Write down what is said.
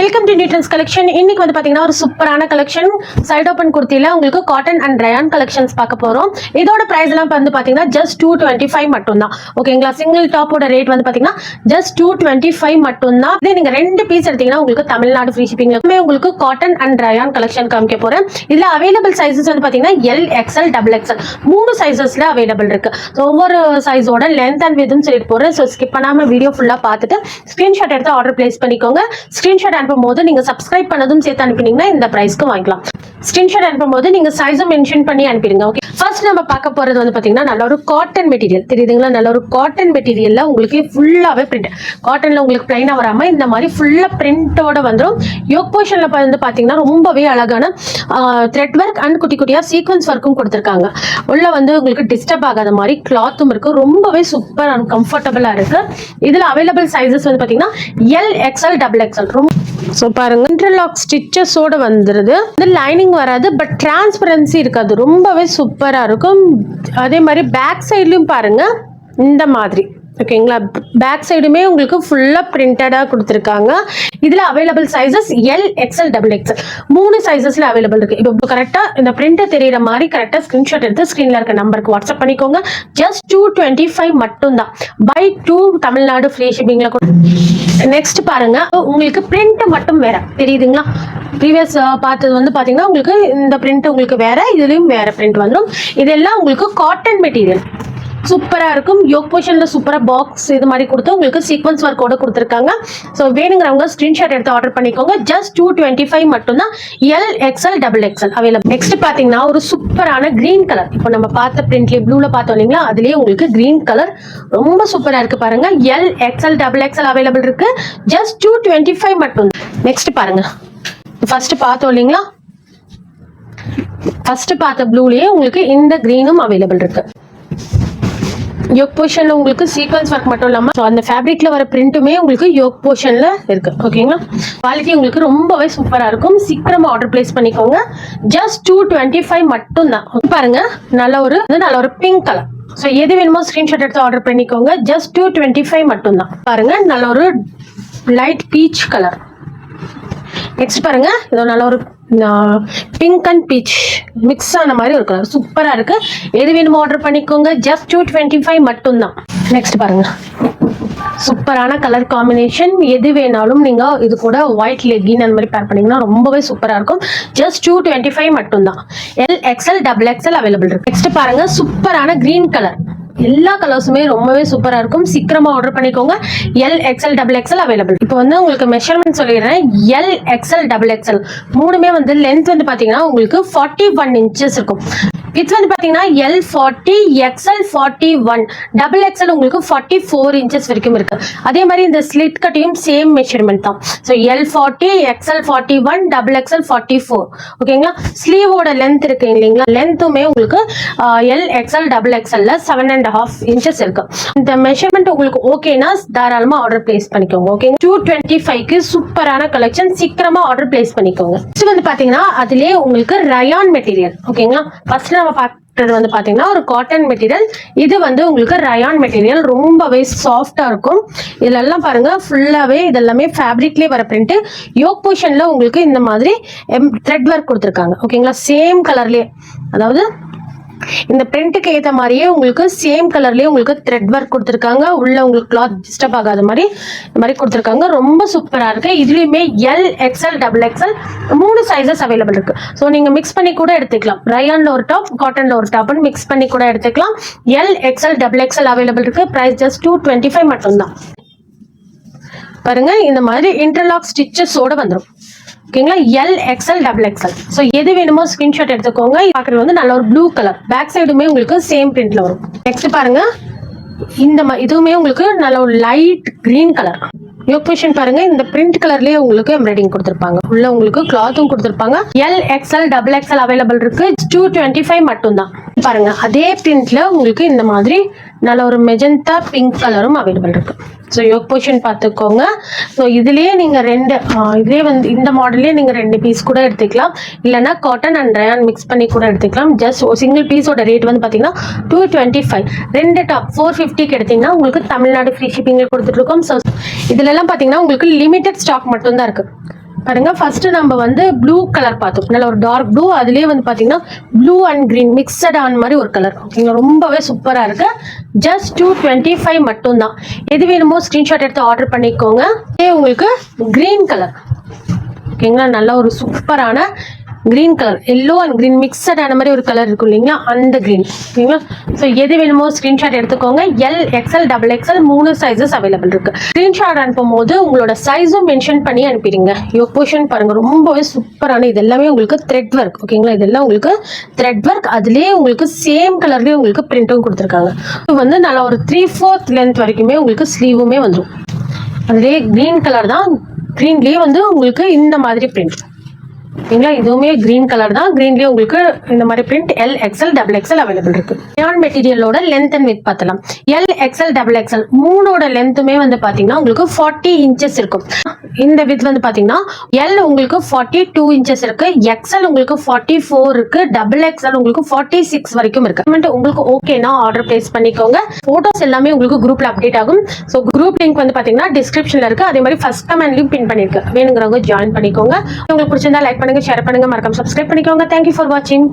Welcome to நியூட்ரன்ஸ் collection. இன்னைக்கு வந்து பாத்தீங்கன்னா ஒரு சூப்பரான கலெக்ஷன் சைட் ஓபன் குர்த்தில உங்களுக்கு காட்டன் அண்ட் ரயான் கலெக்ஷன்ஸ் பார்க்க போறோம். இதோட பிரைஸ் எல்லாம் வந்து பாத்தீங்கன்னா ஜஸ்ட் 225 மட்டும் தான். ஓகேங்களா, சிங்கிள் டாப்போட ரேட் வந்து பாத்தீங்கன்னா ஜஸ்ட் 225 மட்டும் தான். இதே நீங்க ரெண்டு பீஸ் எடுத்தீங்கன்னா உங்களுக்கு தமிழ்நாடு ஃப்ரீ ஷிப்பிங்ல உங்களுக்கு காட்டன் அண்ட் ரயான் கலெக்ஷன் காமிக்க போறேன். இதுல அவைலபிள் சைஸஸ் வந்து பாத்தீங்கன்னா எல், எக்ஸ்எல், டபுள் எக்ஸ்எல் மூணு சைஸஸ்ல அவைலபிள் இருக்கு. ஒவ்வொரு சைஸோட லென்த் அண்ட் வித்தும் சொல்லிட்டு போறேன். ஸோ ஸ்கிப் பண்ணாம வீடியோ ஃபுல்லா பார்த்துட்டு ஸ்கிரீன்ஷாட் எடுத்து ஆர்டர் பிளேஸ் பண்ணிக்கோங்க. ஸ்கிரீன்ஷாட் அனுப்பும்போது நீங்க சப்ஸ்கிரைப் பண்ணதும் சேர்த்து அனுப்பினீங்கன்னா இந்த பிரைஸ்க்கு வாங்கிக்கலாம். ஸ்கிரீன்ஷாட் அனுப்பும்போது நீங்க சைஸும் மென்ஷன் பண்ணி அனுப்பிடுங்க. ஓகே, ஃபர்ஸ்ட் நம்ம பார்க்க போறது வந்து பாத்தீங்கன்னா நல்ல ஒரு காட்டன் மெட்டீரியல் தெரியுதுங்களா. நல்ல ஒரு காட்டன் மெட்டீரியல்ல உங்களுக்கு ஃபுல்லாவே பிரிண்ட், காட்டன்ல உங்களுக்கு பிளைனா வராம இந்த மாதிரி ஃபுல்லா பிரிண்டோட வந்துடும். யோக் போர்ஷன்ல வந்து பாத்தீங்கன்னா ரொம்பவே அழகான த்ரெட் ஒர்க் அண்ட் குட்டி குட்டியா சீக்வன்ஸ் ஒர்க்கும் கொடுத்துருக்காங்க. உள்ள வந்து உங்களுக்கு டிஸ்டர்ப் ஆகாத மாதிரி கிளாத்தும் இருக்கு. ரொம்பவே சூப்பர் அண்ட் கம்ஃபர்டபுளா இருக்கு. இதுல அவைலபிள் சைஸஸ் வந்து பாத்தீங்கன்னா எல், எக்ஸ்எல், டபுள் எக்ஸ்எல். ரொம்ப ஸோ பாருங்க, இன்டர்லாக் ஸ்டிச்சஸோட வந்துருது. லைனிங் வராது, பட் டிரான்ஸ்பரன்சி இருக்காது. ரொம்பவே சூப்பரா இருக்கும். அதே மாதிரி பேக் சைட்லயும் பாருங்க இந்த மாதிரி. ஓகேங்களா, பேக் சைடுமே உங்களுக்கு ஃபுல்லா பிரிண்டடா கொடுத்துருக்காங்க. இதுல available sizes L, XL, double XL மூணு சைசஸ்ல அவைலபிள் இருக்கு. இப்போ கரெக்டா இந்த பிரிண்ட் தெரியற மாதிரி கரெக்டா ஸ்கிரீன்ஷாட் எடுத்து ஸ்கிரீன்ல இருக்க நம்பருக்கு வாட்ஸ்அப் பண்ணிக்கோங்க. ஜஸ்ட் 225 மட்டும் தான். பை 2 தமிழ்நாடு ஃப்ரீ ஷிப்பிங்ல. நெக்ஸ்ட் பாருங்க, உங்களுக்கு பிரிண்ட் மட்டும் வேற தெரியுதுங்களா. ப்ரீவியஸ் பார்த்தது வந்து பாத்தீங்கன்னா உங்களுக்கு இந்த பிரிண்ட் உங்களுக்கு வேற, இதுலயும் வேற பிரிண்ட் வந்துடும். இதெல்லாம் உங்களுக்கு காட்டன் மெட்டீரியல் சூப்பரா இருக்கும். யோக் போர்ஷன்ல சூப்பரா பாக்ஸ் இது மாதிரி கொடுத்து உங்களுக்கு சீக்வன்ஸ் ஒர்க்கோட கொடுத்துருக்காங்க. ஸோ வேணுங்கிறவங்க ஸ்கிரீன்ஷாட் எடுத்து ஆர்டர் பண்ணிக்கோங்க. ஜஸ்ட் 225 மட்டும் தான். L, XL, double XL available. Next பாத்தீங்கன்னா ஒரு சூப்பரான கிரீன் கலர். இப்போ நம்ம பார்த்த பிரிண்ட்ல ப்ளூல பார்த்தோம் இல்லைங்களா, அதுலயே உங்களுக்கு கிரீன் கலர் ரொம்ப சூப்பரா இருக்கு. பாருங்க, L, XL, double XL available இருக்கு. ஜஸ்ட் 225 மட்டும். நெக்ஸ்ட் பாருங்க, ஃபர்ஸ்ட் பார்த்தோம் இல்லைங்களா, ஃபர்ஸ்ட் பார்த்த ப்ளூலயே உங்களுக்கு இந்த கிரீனும் அவைலபிள் இருக்கு. யோக் போர்ஷன்ல உங்களுக்கு சீக்வன்ஸ் ஒர்க் மட்டும் இல்லாம அந்த ஃபேப்ரிக்ல வர பிரிண்ட்டுமே உங்களுக்கு யோக் போர்ஷன்ல இருக்கு. ஓகேங்களா, குவாலிட்டி உங்களுக்கு ரொம்பவே சூப்பரா இருக்கும். சீக்கிரமா ஆர்டர் பிளேஸ் பண்ணிக்கோங்க. ஜஸ்ட் 225 மட்டும் தான். பாருங்க, நல்ல ஒரு பிங்க் கலர். ஸோ எது வேணுமோ ஸ்கிரீன்ஷாட் எடுத்து ஆர்டர் பண்ணிக்கோங்க. ஜஸ்ட் 225 மட்டும் தான். பாருங்க, நல்ல ஒரு லைட் பீச் கலர். நெக்ஸ்ட் பாருங்க, இது நல்ல ஒரு பிங்க் அண்ட் பீச் மிக்ஸ் ஆன மாதிரி ஒரு கலர் சூப்பரா இருக்கு. எது வேணுமோ ஆர்டர் பண்ணிக்கோங்க. ஜஸ்ட் 225 மட்டும் தான். நெக்ஸ்ட் பாருங்க, சூப்பரான கலர் காம்பினேஷன். எது வேணாலும் நீங்க இது கூட ஒயிட் லெகின் அந்த மாதிரி பேர் பண்ணீங்கன்னா ரொம்பவே சூப்பரா இருக்கும். ஜஸ்ட் 225 மட்டும் தான். L, XL, double XL available இருக்கு. நெக்ஸ்ட் பாருங்க, சூப்பரான கிரீன் கலர். எல்லா கலர்ஸுமே ரொம்பவே சூப்பரா இருக்கும். சீக்கிரமா ஆர்டர் பண்ணிக்கோங்க. L, XL, double XL available. இப்போ வந்து உங்களுக்கு மெஷர்மெண்ட் சொல்லிடுறேன். எல், எக்ஸ்எல், டபுள் எக்ஸ்எல் மூணுமே வந்து லென்த் வந்து பாத்தீங்கன்னா உங்களுக்கு 41 இன்ச்சஸ் இருக்கும். இது வந்து பாத்தீங்கன்னா எல் 40, எக்ஸ்எல் 41, டபுள் எக்ஸ்எல் உங்களுக்கு 44 இன்ச்சஸ் வரைக்கும் இருக்கு. அதே மாதிரி இந்த ஸ்லிட் கட்டையும் சேம் மெஷர்மெண்ட் தான். So L 40, XL 41, double XL 44. ஓகேங்களா, ஸ்லீவோட லென்த் இருக்கு இல்லைங்களா, லென்த்துமே உங்களுக்கு எல், எக்ஸ்எல், டபுள் எக்ஸ்எல்ல 7.5 இன்ச்சஸ் இருக்கு. இந்த மெஷர்மெண்ட் உங்களுக்கு ஓகேனா தாராளமா ஆர்டர் பிளேஸ் பண்ணிக்கோங்க. ஓகே, 225க்கு சூப்பரான கலெக்ஷன். சீக்கிரமா ஆர்டர் பிளேஸ் பண்ணிக்கோங்க. இது வந்து பாத்தீங்கன்னா அதுலயே உங்களுக்கு ரயான் மெட்டீரியல். ஓகேங்களா, ஃபர்ஸ்ட் நம்ம பார்த்தது வந்து பாத்தீங்கன்னா ஒரு காட்டன் மெட்டீரியல். இது வந்து உங்களுக்கு ரயான் மெட்டீரியல். ரொம்பவே சாஃப்டா இருக்கும். இதுல எல்லாம் பாருங்க ஃபுல்லாவே இதெல்லாமே ஃபேப்ரிக்லயே வர பிரிண்ட். யோக் போர்ஷன்ல உங்களுக்கு இந்த மாதிரி த்ரெட் ஒர்க் கொடுத்துருக்காங்க. ஓகேங்களா, சேம் கலர்லயே, அதாவது இந்த பிரிண்ட்டுக்கு ஏற்ற மாதிரியே உங்களுக்கு சேம் கலர்லயே உங்களுக்கு த்ரெட் ஒர்க் கொடுத்துருக்காங்க. உள்ள உங்களுக்கு கிளாத் டிஸ்டர்ப் ஆகாத மாதிரி இந்த மாதிரி கொடுத்துருக்காங்க. ரொம்ப சூப்பரா இருக்கு. இதுலயுமே எல், எக்ஸ்எல், டபுள் எக்ஸ்எல் மூணு சைசஸ் அவைலபிள் இருக்கு. ஸோ நீங்க மிக்ஸ் பண்ணி கூட எடுத்துக்கலாம். ரயான்ல ஒரு டாப், காட்டன்ல ஒரு டாப்னு மிக்ஸ் பண்ணி கூட எடுத்துக்கலாம். L, XL, double XL available இருக்கு. பிரைஸ் ஜஸ்ட் 225 மட்டும் தான். பாருங்க, இந்த மாதிரி இன்டர்லாக் ஸ்டிச்சஸோட வந்துடும். ஓகேங்களா, L, XL, double XL. So எது வேணுமோ ஸ்கிரீன்ஷாட் எடுத்துக்கோங்க. பார்க்குறது வந்து நல்ல ஒரு ப்ளூ கலர். பேக் சைடுமே உங்களுக்கு சேம் பிரிண்ட்ல வரும். நெக்ஸ்ட் பாருங்க, இதுவுமே உங்களுக்கு நல்ல ஒரு light green colour. Yolk portion பாருங்க, இந்த பிரிண்ட் கலர்லயே உங்களுக்கு எம்ப்ராய்டிங் கொடுத்துருப்பாங்க. உள்ள உங்களுக்கு கிளாத்தும் கொடுத்துருப்பாங்க. L, XL, double XL available இருக்கு. 225 மட்டும் தான். பாருங்க, அதே பிரிண்ட்ல உங்களுக்கு இந்த மாதிரி நல்ல ஒரு மெஜந்தா பிங்க் கலரும் அவைலபிள் இருக்கு. ஸோ யோக் போர்ஷன் பார்த்துக்கோங்க. ஸோ இதுலயே நீங்க இதுலயே வந்து இந்த மாடல்லே நீங்க 2 பீஸ் கூட எடுத்துக்கலாம். இல்லைன்னா காட்டன் அண்ட் ரயான் மிக்ஸ் பண்ணி கூட எடுத்துக்கலாம். ஜஸ்ட் சிங்கிள் பீஸோட ரேட் வந்து பாத்தீங்கன்னா 225. 2 டாப் 450க்கு எடுத்தீங்கன்னா உங்களுக்கு தமிழ்நாடு ஃப்ரீ ஷிப்பிங்ல கொடுத்துட்டு இருக்கோம். ஸோ இதுல எல்லாம் பாத்தீங்கன்னா உங்களுக்கு லிமிடெட் ஸ்டாக் மட்டும் தான் இருக்கு. பாருங்க ஃபர்ஸ்ட் நம்ம வந்து ப்ளூ கலர் பார்த்தோம், நல்ல ஒரு டார்க் ப்ளூ, அதுலயே வந்து பாத்தீங்கன்னா ப்ளூ அண்ட் கிரீன் மிக்சட் ஆன மாதிரி ஒரு கலர். ஓகேங்களா, ரொம்பவே சூப்பரா இருக்கு. ஜஸ்ட் 225 மட்டும் தான். எது வேணுமோ ஸ்கிரீன்ஷாட் எடுத்து ஆர்டர் பண்ணிக்கோங்க. இதே உங்களுக்கு கிரீன் கலர். ஓகேங்களா, நல்ல ஒரு சூப்பரான green colour, yellow and green mixed ஆன மாதிரி ஒரு கலர் இருக்கும் இல்லைங்களா, அந்த கிரீன். ஓகேங்களா, ஸோ எது வேணுமோ ஸ்கிரீன்ஷாட் எடுத்துக்கோங்க. L, XL, double XL 3 sizes available இருக்கு. ஸ்கிரீன்ஷாட் அனுப்பும் போது உங்களோட சைஸும் மென்ஷன் பண்ணி அனுப்பிடுங்க. யோக் போர்ஷன் பாருங்க, ரொம்பவே சூப்பரான, இது எல்லாமே உங்களுக்கு த்ரெட் ஒர்க். ஓகேங்களா, இதெல்லாம் உங்களுக்கு த்ரெட் ஒர்க், அதுலேயே உங்களுக்கு சேம் கலர்லேயே உங்களுக்கு பிரிண்ட்டும் கொடுத்துருக்காங்க. இது வந்து நல்லா ஒரு 3/4 லென்த் வரைக்குமே உங்களுக்கு ஸ்லீவுமே வந்துடும். அதுலேயே கிரீன் கலர் தான், கிரீன்லேயே வந்து உங்களுக்கு இந்த மாதிரி பிரிண்ட். ஓகேங்களா, இதுவுமே கிரீன் கலர் தான், கிரீன்லயே உங்களுக்கு இந்த மாதிரி print L, XL, double XL available இருக்கு. ரயான் மெட்டீரியலோட லென்த் அண்ட் வித் பார்த்தலாம். எல், எக்ஸ்எல், டபுள் எக்ஸ்எல் மூணோட லென்த்துமே வந்து பாத்தீங்கன்னா உங்களுக்கு 40 இன்ச்சஸ் இருக்கும். இந்த வித் வந்து பாத்தீங்கன்னா எல் உங்களுக்கு 42 இன்ச்சஸ் இருக்கு, எக்ஸ்எல் உங்களுக்கு 44 இருக்கு, டபுள் எக்ஸ்எல் உங்களுக்கு 46 வரைக்கும் இருக்கு. உங்களுக்கு ஓகேனா ஆர்டர் பிளேஸ் பண்ணிக்கோங்க. போட்டோஸ் எல்லாமே உங்களுக்கு குரூப்ல அப்டேட் ஆகும். ஸோ குரூப் லிங்க் வந்து பாத்தீங்கன்னா டிஸ்கிரிப்ஷன்ல இருக்கு, அதே மாதிரி ஃபர்ஸ்ட் கமெண்ட்லயும் பின் பண்ணிருக்கு. வேணுங்கிறவங்க ஜாயின் பண்ணிக்கோங்க. உங்களுக்கு பிடிச்சிருந்தா லைக் பண்ணுங்க, ஷேர் பண்ணுங்க, மறக்காம சப்ஸ்கிரைப் பண்ணிக்கோங்க. தேங்க்யூ ஃபார் வாட்சிங்.